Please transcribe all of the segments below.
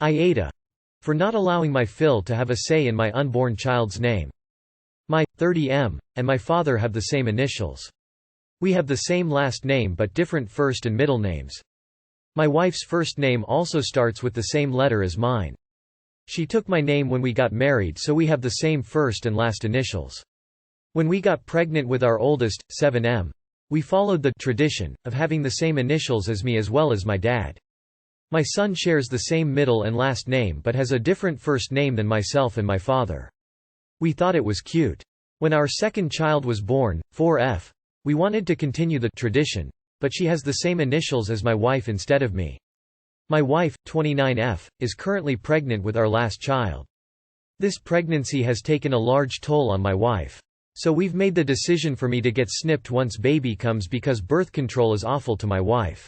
AITA. For not allowing my FIL to have a say in my unborn child's name. My 30M and my father have the same initials. We have the same last name but different first and middle names. My wife's first name also starts with the same letter as mine. She took my name when we got married, so we have the same first and last initials. When we got pregnant with our oldest, 7M, we followed the tradition of having the same initials as me as well as my dad. My son shares the same middle and last name but has a different first name than myself and my father. We thought it was cute. When our second child was born, 4F, we wanted to continue the tradition, but she has the same initials as my wife instead of me. My wife, 29F, is currently pregnant with our last child. This pregnancy has taken a large toll on my wife. So we've made the decision for me to get snipped once baby comes because birth control is awful to my wife.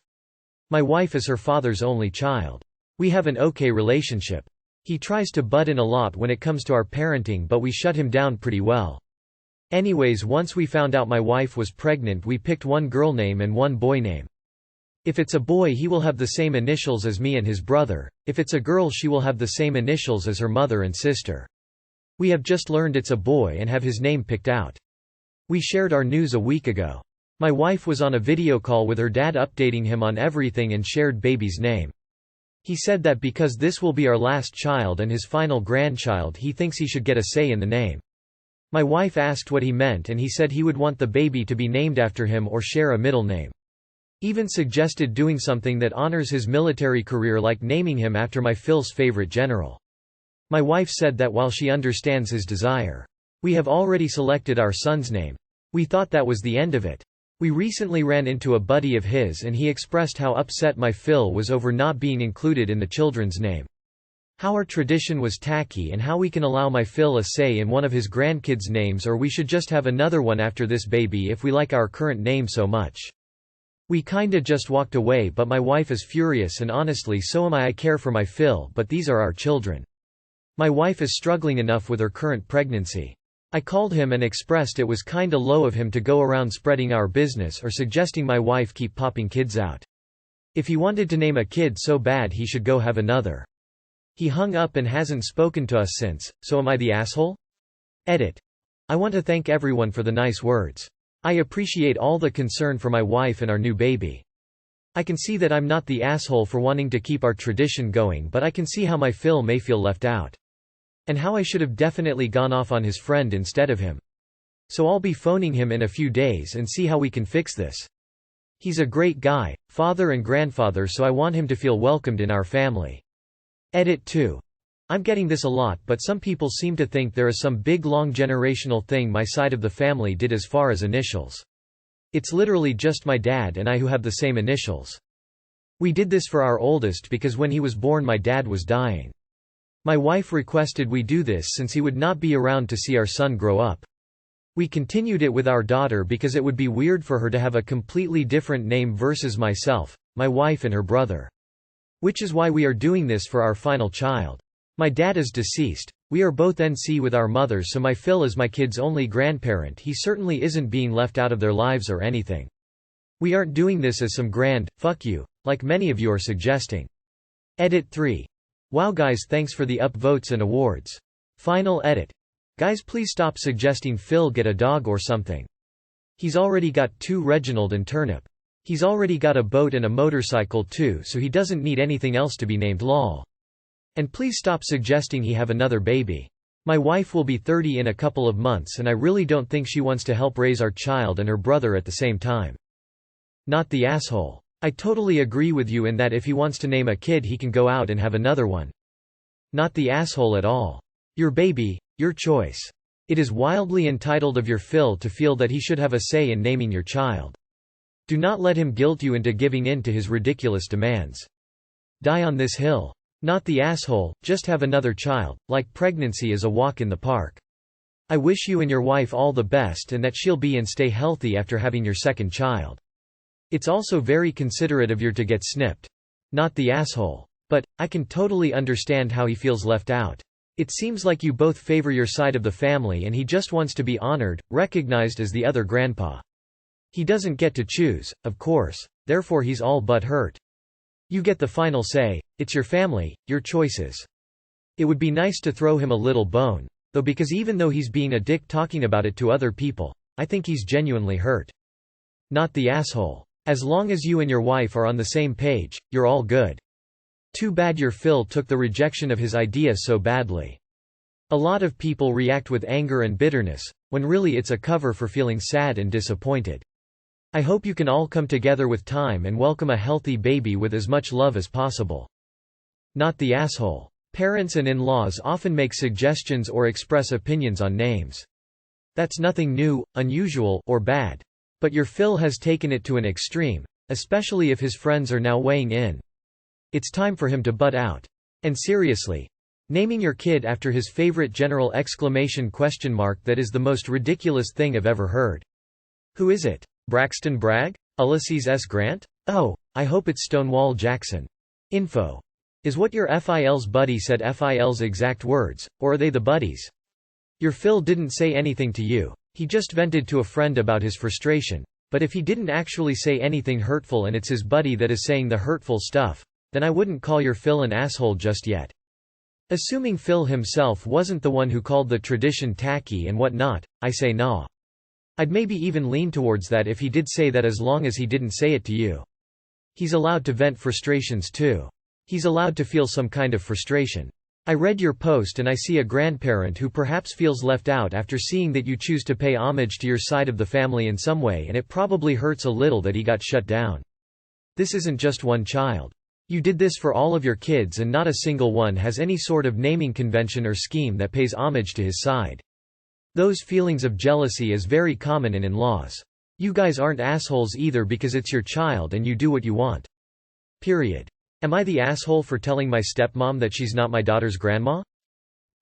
My wife is her father's only child. We have an okay relationship. He tries to butt in a lot when it comes to our parenting, but we shut him down pretty well. Anyways, once we found out my wife was pregnant, we picked one girl name and one boy name. If it's a boy, he will have the same initials as me and his brother. If it's a girl, she will have the same initials as her mother and sister. We have just learned it's a boy and have his name picked out. We shared our news a week ago. My wife was on a video call with her dad updating him on everything and shared baby's name. He said that because this will be our last child and his final grandchild, he thinks he should get a say in the name. My wife asked what he meant and he said he would want the baby to be named after him or share a middle name. Even suggested doing something that honors his military career, like naming him after my FIL's favorite general. My wife said that while she understands his desire, we have already selected our son's name. We thought that was the end of it. We recently ran into a buddy of his and he expressed how upset my FIL was over not being included in the children's name. How our tradition was tacky and how we can allow my FIL a say in one of his grandkids' names, or we should just have another one after this baby if we like our current name so much. We kinda just walked away, but my wife is furious and honestly so am I. I care for my FIL, but these are our children. My wife is struggling enough with her current pregnancy. I called him and expressed it was kinda low of him to go around spreading our business or suggesting my wife keep popping kids out. If he wanted to name a kid so bad, he should go have another. He hung up and hasn't spoken to us since, so am I the asshole? Edit. I want to thank everyone for the nice words. I appreciate all the concern for my wife and our new baby. I can see that I'm not the asshole for wanting to keep our tradition going, but I can see how my FIL may feel left out. And how I should have definitely gone off on his friend instead of him. So I'll be phoning him in a few days and see how we can fix this. He's a great guy, father and grandfather, so I want him to feel welcomed in our family. Edit 2. I'm getting this a lot, but some people seem to think there is some big long generational thing my side of the family did as far as initials. It's literally just my dad and I who have the same initials. We did this for our oldest because when he was born my dad was dying. My wife requested we do this since he would not be around to see our son grow up. We continued it with our daughter because it would be weird for her to have a completely different name versus myself, my wife and her brother. Which is why we are doing this for our final child. My dad is deceased. We are both NC with our mothers, so my FIL is my kid's only grandparent. He certainly isn't being left out of their lives or anything. We aren't doing this as some grand fuck you, like many of you are suggesting. Edit 3. Wow guys, thanks for the upvotes and awards. Final edit. Guys, please stop suggesting Phil get a dog or something. He's already got 2 Reginald and Turnip. He's already got a boat and a motorcycle too, so he doesn't need anything else to be named lol. And please stop suggesting he have another baby. My wife will be 30 in a couple of months and I really don't think she wants to help raise our child and her brother at the same time. Not the asshole. I totally agree with you in that if he wants to name a kid he can go out and have another one. Not the asshole at all. Your baby, your choice. It is wildly entitled of your Phil to feel that he should have a say in naming your child. Do not let him guilt you into giving in to his ridiculous demands. Die on this hill. Not the asshole, just have another child, like pregnancy is a walk in the park. I wish you and your wife all the best and that she'll be and stay healthy after having your second child. It's also very considerate of you to get snipped. Not the asshole. But, I can totally understand how he feels left out. It seems like you both favor your side of the family and he just wants to be honored, recognized as the other grandpa. He doesn't get to choose, of course, therefore he's all but hurt. You get the final say, it's your family, your choices. It would be nice to throw him a little bone, though, because even though he's being a dick talking about it to other people, I think he's genuinely hurt. Not the asshole. As long as you and your wife are on the same page, you're all good. Too bad your Phil took the rejection of his idea so badly. A lot of people react with anger and bitterness, when really it's a cover for feeling sad and disappointed. I hope you can all come together with time and welcome a healthy baby with as much love as possible. Not the asshole. Parents and in-laws often make suggestions or express opinions on names. That's nothing new, unusual, or bad. But your Phil has taken it to an extreme, especially if his friends are now weighing in. It's time for him to butt out. And seriously, naming your kid after his favorite general ! That is the most ridiculous thing I've ever heard. Who is it? Braxton Bragg? Ulysses S. Grant? Oh, I hope it's Stonewall Jackson. Info. Is what your FIL's buddy said FIL's exact words, or are they the buddies? Your Phil didn't say anything to you, he just vented to a friend about his frustration, but if he didn't actually say anything hurtful and it's his buddy that is saying the hurtful stuff, then I wouldn't call your Phil an asshole just yet. Assuming Phil himself wasn't the one who called the tradition tacky and whatnot, I say nah. I'd maybe even lean towards that if he did say that, as long as he didn't say it to you. He's allowed to vent frustrations too. He's allowed to feel some kind of frustration. I read your post and I see a grandparent who perhaps feels left out after seeing that you choose to pay homage to your side of the family in some way, and it probably hurts a little that he got shut down. This isn't just one child. You did this for all of your kids and not a single one has any sort of naming convention or scheme that pays homage to his side. Those feelings of jealousy is very common in in-laws. You guys aren't assholes either because it's your child and you do what you want. Period. Am I the asshole for telling my stepmom that she's not my daughter's grandma?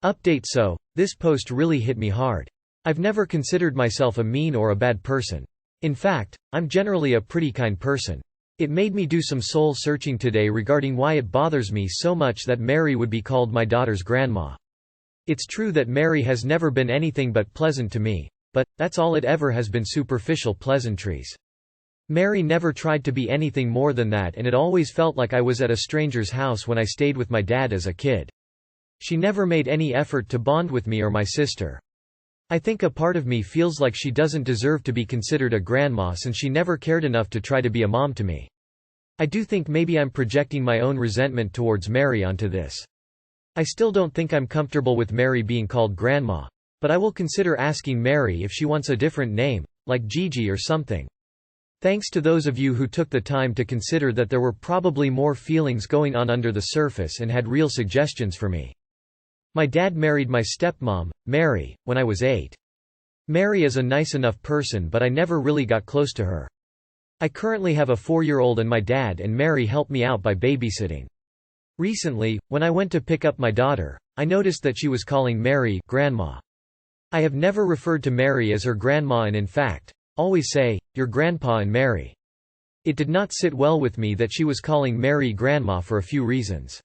Update. So, this post really hit me hard. I've never considered myself a mean or a bad person. In fact, I'm generally a pretty kind person. It made me do some soul searching today regarding why it bothers me so much that Mary would be called my daughter's grandma. It's true that Mary has never been anything but pleasant to me, but that's all it ever has been, superficial pleasantries. Mary never tried to be anything more than that, and it always felt like I was at a stranger's house when I stayed with my dad as a kid. She never made any effort to bond with me or my sister. I think a part of me feels like she doesn't deserve to be considered a grandma since she never cared enough to try to be a mom to me. I do think maybe I'm projecting my own resentment towards Mary onto this. I still don't think I'm comfortable with Mary being called grandma, but I will consider asking Mary if she wants a different name, like Gigi or something. Thanks to those of you who took the time to consider that there were probably more feelings going on under the surface and had real suggestions for me. My dad married my stepmom, Mary, when I was 8. Mary is a nice enough person, but I never really got close to her. I currently have a 4-year-old and my dad and Mary help me out by babysitting. Recently, when I went to pick up my daughter, I noticed that she was calling Mary grandma. I have never referred to Mary as her grandma and in fact, always say, your grandpa and Mary. It did not sit well with me that she was calling Mary grandma for a few reasons.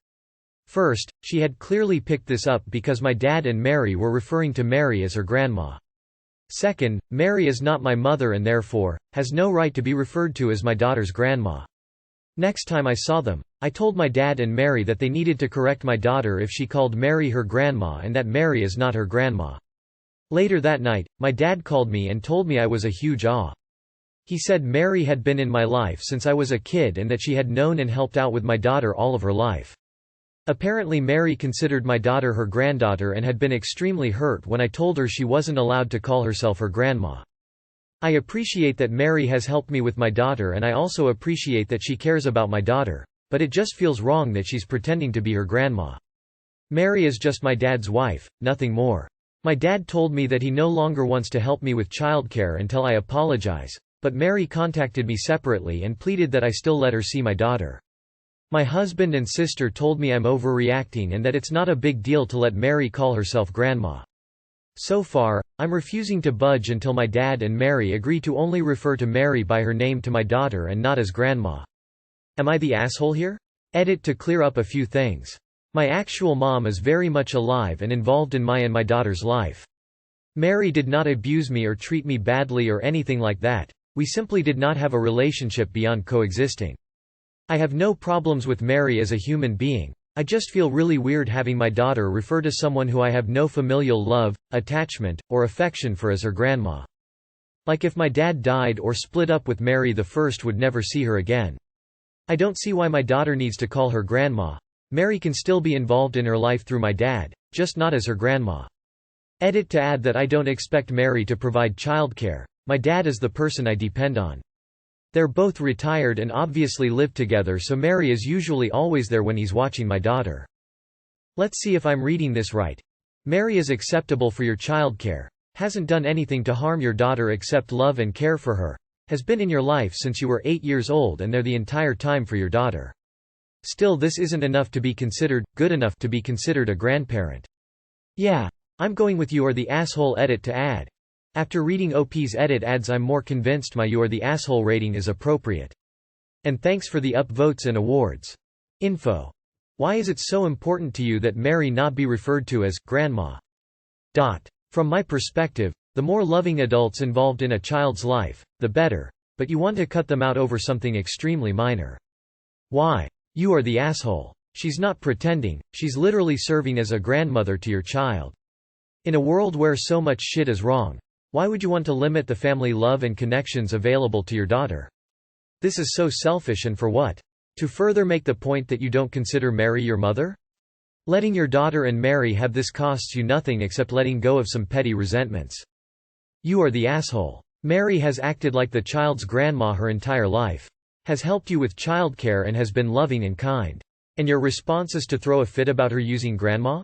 First, she had clearly picked this up because my dad and Mary were referring to Mary as her grandma. Second, Mary is not my mother and therefore, has no right to be referred to as my daughter's grandma. Next time I saw them, I told my dad and Mary that they needed to correct my daughter if she called Mary her grandma and that Mary is not her grandma. Later that night, my dad called me and told me I was a huge awe. He said Mary had been in my life since I was a kid and that she had known and helped out with my daughter all of her life. Apparently Mary considered my daughter her granddaughter and had been extremely hurt when I told her she wasn't allowed to call herself her grandma. I appreciate that Mary has helped me with my daughter and I also appreciate that she cares about my daughter, but it just feels wrong that she's pretending to be her grandma. Mary is just my dad's wife, nothing more. My dad told me that he no longer wants to help me with childcare until I apologize, but Mary contacted me separately and pleaded that I still let her see my daughter. My husband and sister told me I'm overreacting and that it's not a big deal to let Mary call herself grandma. So far, I'm refusing to budge until my dad and Mary agree to only refer to Mary by her name to my daughter and not as grandma. Am I the asshole here? Edit to clear up a few things. My actual mom is very much alive and involved in my and my daughter's life. Mary did not abuse me or treat me badly or anything like that. We simply did not have a relationship beyond coexisting. I have no problems with Mary as a human being. I just feel really weird having my daughter refer to someone who I have no familial love, attachment, or affection for as her grandma. Like if my dad died or split up with Mary, the first would never see her again. I don't see why my daughter needs to call her grandma. Mary can still be involved in her life through my dad, just not as her grandma. Edit to add that I don't expect Mary to provide childcare. My dad is the person I depend on. They're both retired and obviously live together, so Mary is usually always there when he's watching my daughter. Let's see if I'm reading this right. Mary is acceptable for your childcare, hasn't done anything to harm your daughter except love and care for her, has been in your life since you were 8 years old and there the entire time for your daughter. Still, this isn't enough to be considered good enough to be considered a grandparent. Yeah, I'm going with you are the asshole. Edit to add. After reading OP's edit adds, I'm more convinced my you are the asshole rating is appropriate. And thanks for the upvotes and awards. Info. Why is it so important to you that Mary not be referred to as grandma? From my perspective, the more loving adults involved in a child's life, the better, but you want to cut them out over something extremely minor. Why? You are the asshole. She's not pretending, she's literally serving as a grandmother to your child. In a world where so much shit is wrong, why would you want to limit the family love and connections available to your daughter? This is so selfish, and for what? To further make the point that you don't consider Mary your mother? Letting your daughter and Mary have this costs you nothing except letting go of some petty resentments. You are the asshole. Mary has acted like the child's grandma her entire life. Has helped you with childcare and has been loving and kind. And your response is to throw a fit about her using grandma?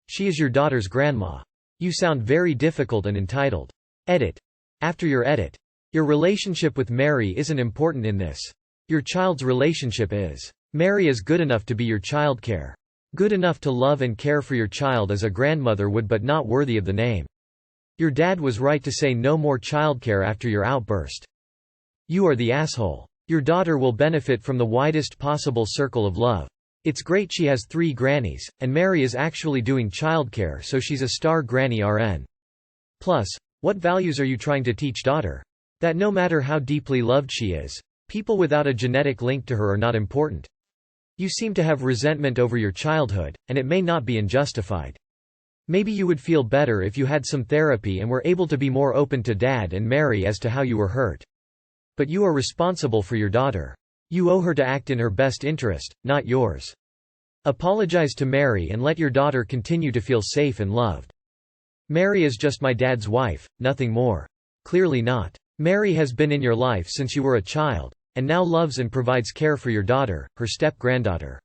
She is your daughter's grandma. You sound very difficult and entitled. Edit. After your edit. Your relationship with Mary isn't important in this. Your child's relationship is. Mary is good enough to be your childcare. Good enough to love and care for your child as a grandmother would, but not worthy of the name. Your dad was right to say no more childcare after your outburst. You are the asshole. Your daughter will benefit from the widest possible circle of love. It's great she has 3 grannies, and Mary is actually doing childcare, so she's a star granny RN. Plus, what values are you trying to teach daughter? That no matter how deeply loved she is, people without a genetic link to her are not important. You seem to have resentment over your childhood, and it may not be unjustified. Maybe you would feel better if you had some therapy and were able to be more open to Dad and Mary as to how you were hurt. But you are responsible for your daughter. You owe her to act in her best interest, not yours. Apologize to Mary and let your daughter continue to feel safe and loved. Mary is just my dad's wife, nothing more. Clearly not. Mary has been in your life since you were a child, and now loves and provides care for your daughter, her step-granddaughter.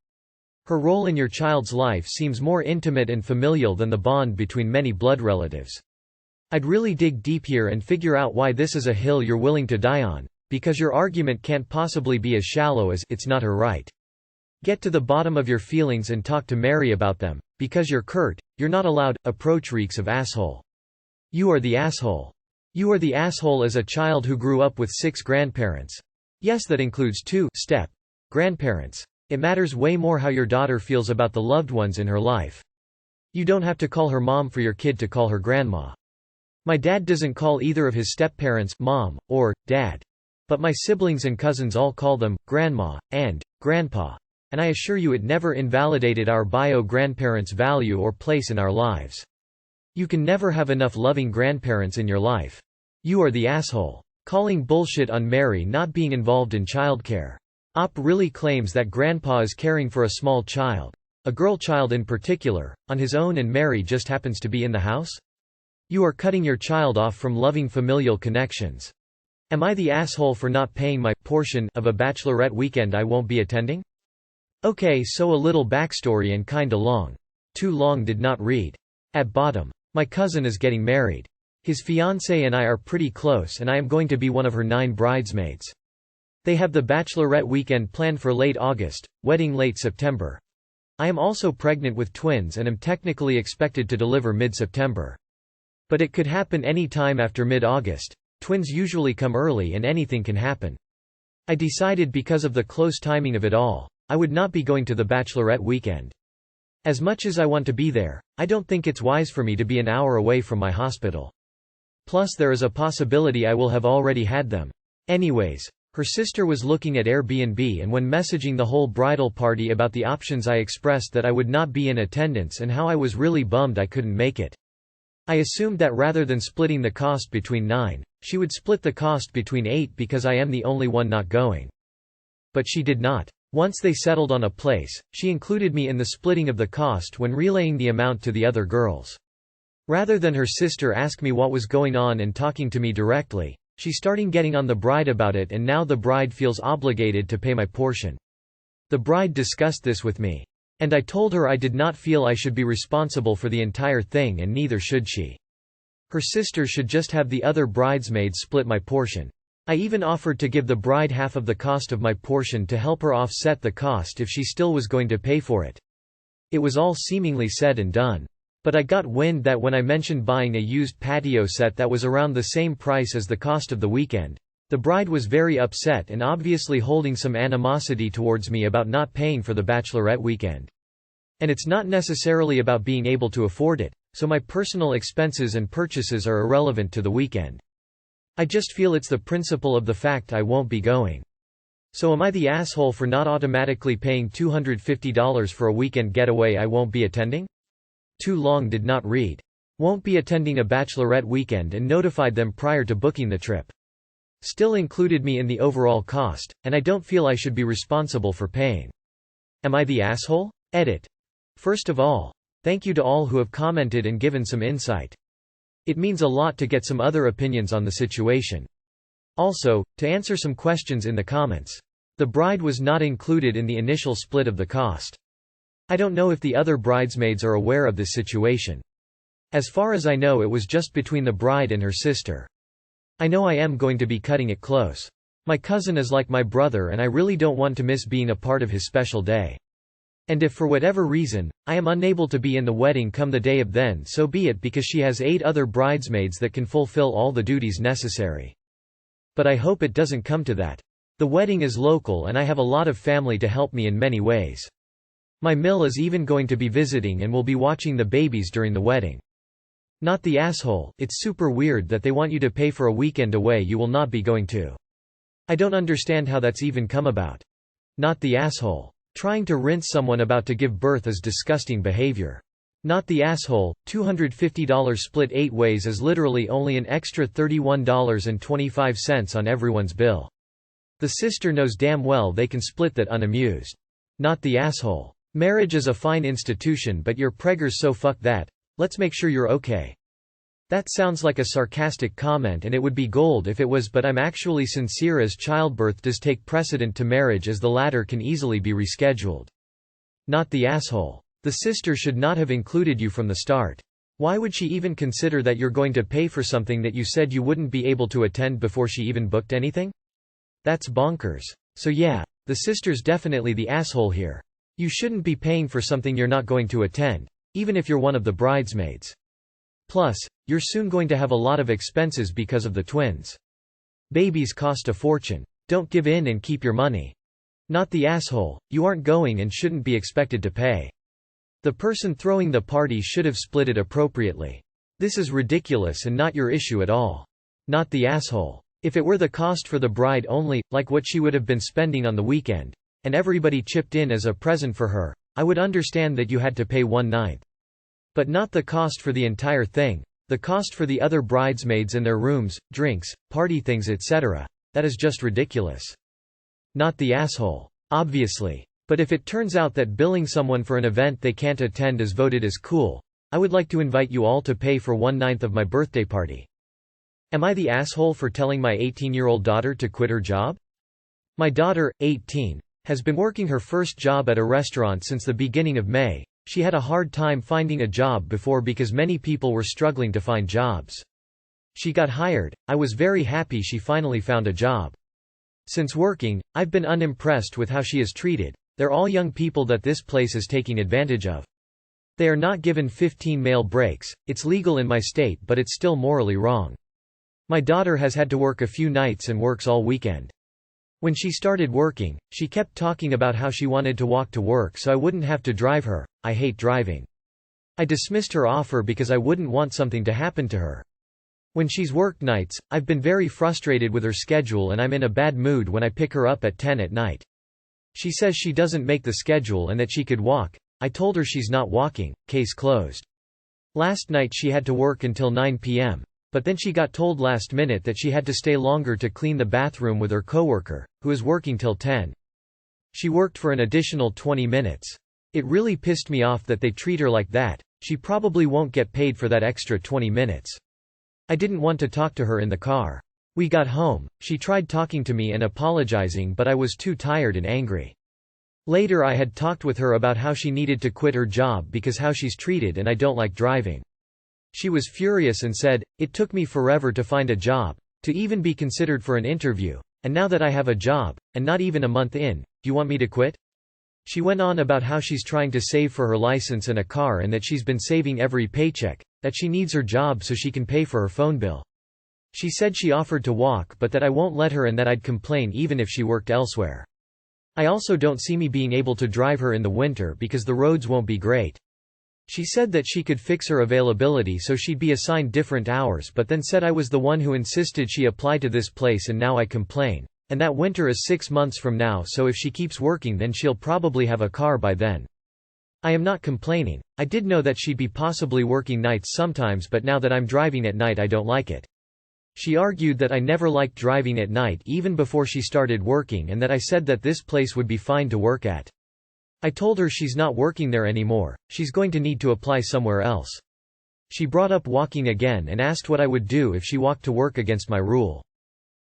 Her role in your child's life seems more intimate and familial than the bond between many blood relatives. I'd really dig deep here and figure out why this is a hill you're willing to die on, because your argument can't possibly be as shallow as it's not her right. Get to the bottom of your feelings and talk to Mary about them, because you're Kurt, you're not allowed. Approach reeks of asshole. You are the asshole. You are the asshole as a child who grew up with 6 grandparents. Yes, that includes 2 step-grandparents. It matters way more how your daughter feels about the loved ones in her life. You don't have to call her mom for your kid to call her grandma. My dad doesn't call either of his step-parents mom or dad. But my siblings and cousins all call them grandma and grandpa. And I assure you it never invalidated our bio-grandparents' value or place in our lives. You can never have enough loving grandparents in your life. You are the asshole. Calling bullshit on Mary not being involved in childcare. OP really claims that grandpa is caring for a small child, a girl child in particular, on his own, and Mary just happens to be in the house? You are cutting your child off from loving familial connections. Am I the asshole for not paying my portion of a bachelorette weekend I won't be attending? Okay, so a little backstory and kinda long. Too long did not read. At bottom. My cousin is getting married. His fiancée and I are pretty close, and I am going to be one of her 9 bridesmaids. They have the bachelorette weekend planned for late August, wedding late September. I am also pregnant with twins and am technically expected to deliver mid-September. But it could happen any time after mid-August. Twins usually come early and anything can happen. I decided because of the close timing of it all, I would not be going to the bachelorette weekend. As much as I want to be there, I don't think it's wise for me to be an hour away from my hospital. Plus there is a possibility I will have already had them. Anyways, Her sister was looking at Airbnb, and when messaging the whole bridal party about the options, I expressed that I would not be in attendance and how I was really bummed I couldn't make it. I assumed that rather than splitting the cost between 9, she would split the cost between 8 because I am the only one not going. But she did not. Once they settled on a place, she included me in the splitting of the cost when relaying the amount to the other girls. Rather than her sister ask me what was going on and talking to me directly, she started getting on the bride about it, and now the bride feels obligated to pay my portion. The bride discussed this with me. And I told her I did not feel I should be responsible for the entire thing, and neither should she. Her sister should just have the other bridesmaids split my portion. I even offered to give the bride half of the cost of my portion to help her offset the cost if she still was going to pay for it. It was all seemingly said and done. But I got wind that when I mentioned buying a used patio set that was around the same price as the cost of the weekend, the bride was very upset and obviously holding some animosity towards me about not paying for the bachelorette weekend. And it's not necessarily about being able to afford it, so my personal expenses and purchases are irrelevant to the weekend. I just feel it's the principle of the fact I won't be going. So am I the asshole for not automatically paying $250 for a weekend getaway I won't be attending? Too long did not read. Won't be attending a bachelorette weekend and notified them prior to booking the trip. Still included me in the overall cost, and I don't feel I should be responsible for paying. Am I the asshole? Edit. First of all, thank you to all who have commented and given some insight. It means a lot to get some other opinions on the situation. Also, to answer some questions in the comments. The bride was not included in the initial split of the cost. I don't know if the other bridesmaids are aware of this situation. As far as I know, it was just between the bride and her sister. I know I am going to be cutting it close. My cousin is like my brother, and I really don't want to miss being a part of his special day. And if for whatever reason, I am unable to be in the wedding come the day of, then so be it, because she has 8 other bridesmaids that can fulfill all the duties necessary. But I hope it doesn't come to that. The wedding is local and I have a lot of family to help me in many ways. My mill is even going to be visiting and will be watching the babies during the wedding. Not the asshole. It's super weird that they want you to pay for a weekend away you will not be going to. I don't understand how that's even come about. Not the asshole. Trying to rinse someone about to give birth is disgusting behavior. Not the asshole. $250 split 8 ways is literally only an extra $31.25 on everyone's bill. The sister knows damn well they can split that unamused. Not the asshole. Marriage is a fine institution, but you're preggers, so fuck that. Let's make sure you're okay. That sounds like a sarcastic comment, and it would be gold if it was, but I'm actually sincere, as childbirth does take precedent to marriage, as the latter can easily be rescheduled. Not the asshole. The sister should not have included you from the start. Why would she even consider that you're going to pay for something that you said you wouldn't be able to attend before she even booked anything? That's bonkers. So yeah, the sister's definitely the asshole here. You shouldn't be paying for something you're not going to attend, even if you're one of the bridesmaids. Plus, you're soon going to have a lot of expenses because of the twins. Babies cost a fortune. Don't give in and keep your money. Not the asshole. You aren't going and shouldn't be expected to pay. The person throwing the party should have split it appropriately. This is ridiculous and not your issue at all. Not the asshole. If it were the cost for the bride only, like what she would have been spending on the weekend, and everybody chipped in as a present for her, I would understand that you had to pay 1/9. But not the cost for the entire thing, the cost for the other bridesmaids and their rooms, drinks, party things, etc. That is just ridiculous. Not the asshole. Obviously. But if it turns out that billing someone for an event they can't attend is voted as cool, I would like to invite you all to pay for 1/9 of my birthday party. Am I the asshole for telling my 18-year-old daughter to quit her job? My daughter, 18, has been working her first job at a restaurant since the beginning of May. She had a hard time finding a job before because many people were struggling to find jobs. She got hired. I was very happy she finally found a job. Since working, I've been unimpressed with how she is treated. They're all young people that this place is taking advantage of. They are not given 15 meal breaks. It's legal in my state, but it's still morally wrong. My daughter has had to work a few nights and works all weekend. When she started working, she kept talking about how she wanted to walk to work so I wouldn't have to drive her. I hate driving. I dismissed her offer because I wouldn't want something to happen to her. When she's worked nights, I've been very frustrated with her schedule and I'm in a bad mood when I pick her up at 10 at night. She says she doesn't make the schedule and that she could walk. I told her she's not walking, case closed. Last night she had to work until 9 p.m. But then she got told last minute that she had to stay longer to clean the bathroom with her coworker, who is working till 10. She worked for an additional 20 minutes. It really pissed me off that they treat her like that. She probably won't get paid for that extra 20 minutes. I didn't want to talk to her in the car. We got home, she tried talking to me and apologizing but I was too tired and angry. Later I had talked with her about how she needed to quit her job because how she's treated and I don't like driving. She was furious and said, "It took me forever to find a job, to even be considered for an interview, and now that I have a job, and not even a month in, do you want me to quit?" She went on about how she's trying to save for her license and a car and that she's been saving every paycheck, that she needs her job so she can pay for her phone bill. She said she offered to walk but that I won't let her and that I'd complain even if she worked elsewhere. I also don't see me being able to drive her in the winter because the roads won't be great. She said that she could fix her availability so she'd be assigned different hours but then said I was the one who insisted she apply to this place and now I complain. And that winter is 6 months from now so if she keeps working then she'll probably have a car by then. I am not complaining. I did know that she'd be possibly working nights sometimes but now that I'm driving at night I don't like it. She argued that I never liked driving at night even before she started working and that I said that this place would be fine to work at. I told her she's not working there anymore, she's going to need to apply somewhere else. She brought up walking again and asked what I would do if she walked to work against my rule.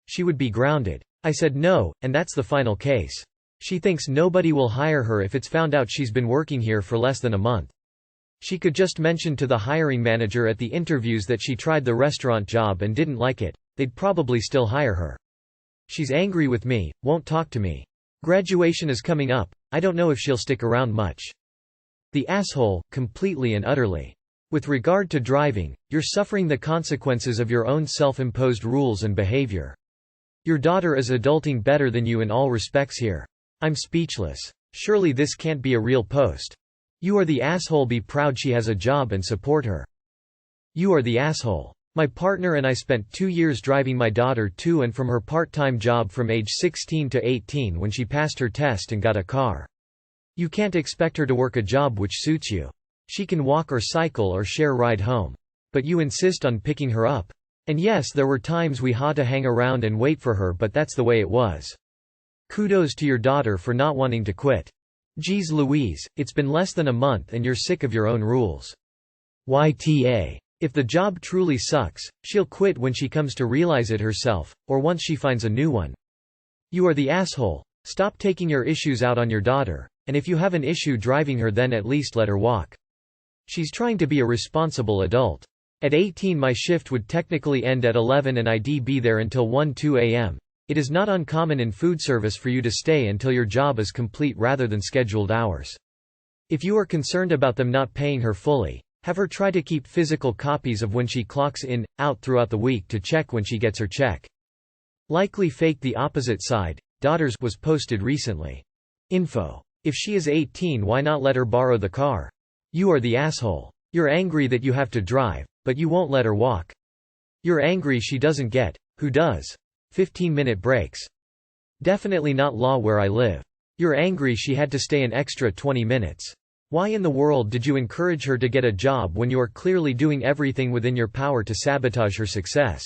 She would be grounded. I said no, and that's the final case. She thinks nobody will hire her if it's found out she's been working here for less than a month. She could just mention to the hiring manager at the interviews that she tried the restaurant job and didn't like it, they'd probably still hire her. She's angry with me, won't talk to me. Graduation is coming up, I don't know if she'll stick around much. The asshole, completely and utterly. With regard to driving, you're suffering the consequences of your own self-imposed rules and behavior. Your daughter is adulting better than you in all respects here. I'm speechless. Surely this can't be a real post. You are the asshole. Be proud she has a job and support her. You are the asshole. My partner and I spent 2 years driving my daughter to and from her part-time job from age 16 to 18 when she passed her test and got a car. You can't expect her to work a job which suits you. She can walk or cycle or share ride home. But you insist on picking her up. And yes, there were times we had to hang around and wait for her but that's the way it was. Kudos to your daughter for not wanting to quit. Geez Louise, it's been less than a month and you're sick of your own rules. YTA. If the job truly sucks, she'll quit when she comes to realize it herself, or once she finds a new one. You are the asshole. Stop taking your issues out on your daughter, and if you have an issue driving her then at least let her walk. She's trying to be a responsible adult. At 18 my shift would technically end at 11 and I'd be there until 1–2 a.m. It is not uncommon in food service for you to stay until your job is complete rather than scheduled hours. If you are concerned about them not paying her fully, have her try to keep physical copies of when she clocks in, out throughout the week to check when she gets her check. Likely fake the opposite side. Daughters was posted recently. Info. If she is 18 why not let her borrow the car? You are the asshole. You're angry that you have to drive, but you won't let her walk. You're angry she doesn't get. Who does? 15-minute breaks. Definitely not law where I live. You're angry she had to stay an extra 20 minutes. Why in the world did you encourage her to get a job when you are clearly doing everything within your power to sabotage her success?